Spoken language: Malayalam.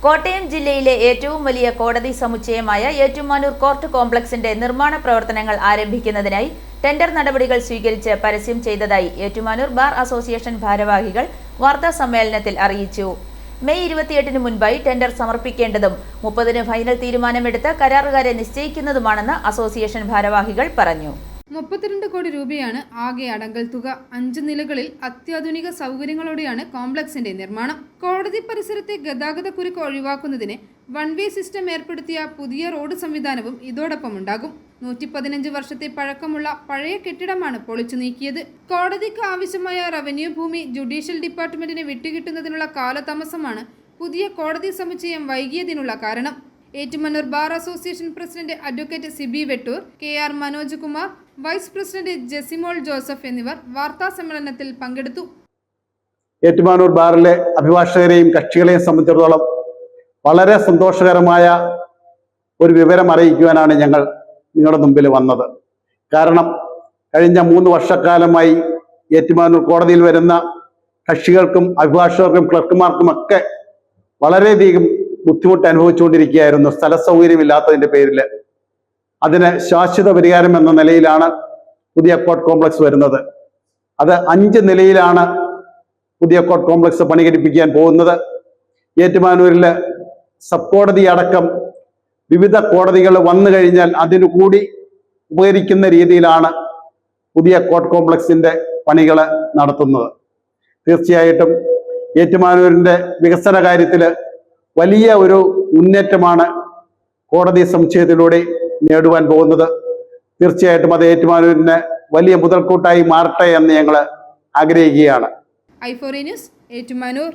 കോട്ടയം ജില്ലയിലെ ഏറ്റവും വലിയ കോടതി സമുച്ചയമായ ഏറ്റുമാനൂർ കോർട്ട് കോംപ്ലക്സിന്റെ നിർമ്മാണ പ്രവർത്തനങ്ങൾ ആരംഭിക്കുന്നതിനായി ടെൻഡർ നടപടികൾ സ്വീകരിച്ച് പരസ്യം ചെയ്തതായി ഏറ്റുമാനൂർ ബാർ അസോസിയേഷൻ ഭാരവാഹികൾ വാർത്താസമ്മേളനത്തിൽ അറിയിച്ചു. മെയ് 28-ന് മുൻപായി ടെൻഡർ സമർപ്പിക്കേണ്ടതും 30-ന് ഫൈനൽ തീരുമാനമെടുത്ത് കരാറുകാരെ നിശ്ചയിക്കുന്നതുമാണെന്ന് അസോസിയേഷൻ ഭാരവാഹികൾ പറഞ്ഞു. 32 കോടി രൂപയാണ് ആകെ അടങ്കൽ തുക. 5 നിലകളിൽ അത്യാധുനിക സൗകര്യങ്ങളോടെയാണ് കോംപ്ലക്സിന്റെ നിർമ്മാണം. കോടതി പരിസരത്തെ ഗതാഗതക്കുരുക്ക് ഒഴിവാക്കുന്നതിന് വൺ വേ സിസ്റ്റം ഏർപ്പെടുത്തിയ പുതിയ റോഡ് സംവിധാനവും ഇതോടൊപ്പം ഉണ്ടാകും. 115 വർഷത്തെ പഴക്കമുള്ള പഴയ കെട്ടിടമാണ് പൊളിച്ചു നീക്കിയത്. കോടതിക്ക് ആവശ്യമായ റവന്യൂ ഭൂമി ജുഡീഷ്യൽ ഡിപ്പാർട്ട്മെന്റിന് വിട്ടുകിട്ടുന്നതിനുള്ള കാലതാമസമാണ് പുതിയ കോടതി സമുച്ചയം വൈകിയതിനുള്ള കാരണം. Ettumanoor bar association president advocate Sibi Vettoor, KR Manoj Kumar, vice president Jessymol Joseph എന്നിവർ വാർത്താ സമ്മേളനത്തിൽ പങ്കെടുത്തു. ഏറ്റുമാനൂർ ബാറിലെ അഭിഭാഷകരെയും കക്ഷികളെയും സംബന്ധിച്ചിടത്തോളം വളരെ സന്തോഷകരമായ ഒരു വിവരം അറിയിക്കുവാനാണ് ഞങ്ങൾ നിങ്ങളുടെ മുമ്പിൽ വന്നത്. കാരണം കഴിഞ്ഞ 3 വർഷക്കാലമായി ഏറ്റുമാനൂർ കോടതിയിൽ വരുന്ന കക്ഷികൾക്കും അഭിഭാഷകർക്കും ക്ലർക്കുമാർക്കുമൊക്കെ വളരെയധികം ബുദ്ധിമുട്ട് അനുഭവിച്ചുകൊണ്ടിരിക്കുകയായിരുന്നു സ്ഥല സൗകര്യമില്ലാത്തതിൻ്റെ പേരിൽ. അതിന് ശാശ്വത പരിഹാരം എന്ന നിലയിലാണ് പുതിയ കോർട്ട് കോംപ്ലക്സ് വരുന്നത്. അത് 5 നിലയിലാണ് പുതിയ കോർട്ട് കോംപ്ലക്സ് പണികഴിപ്പിക്കാൻ പോകുന്നത്. ഏറ്റുമാനൂരിൽ സബ് കോടതി അടക്കം വിവിധ കോടതികൾ വന്നു കഴിഞ്ഞാൽ അതിനു കൂടി ഉപകരിക്കുന്ന രീതിയിലാണ് പുതിയ കോർട്ട് കോംപ്ലക്സിന്റെ പണികൾ നടത്തുന്നത്. തീർച്ചയായിട്ടും ഏറ്റുമാനൂരിന്റെ വികസന കാര്യത്തിൽ വലിയ ഒരു മുന്നേറ്റമാണ് കോടതി സമുച്ചയത്തിലൂടെ നേടുവാൻ പോകുന്നത്. തീർച്ചയായിട്ടും അത് ഏറ്റുമാനൂരിന് വലിയ മുതൽക്കൂട്ടായി മാറട്ടെ എന്ന് ഞങ്ങൾ ആഗ്രഹിക്കുകയാണ്. i4a news, Ettumanoor.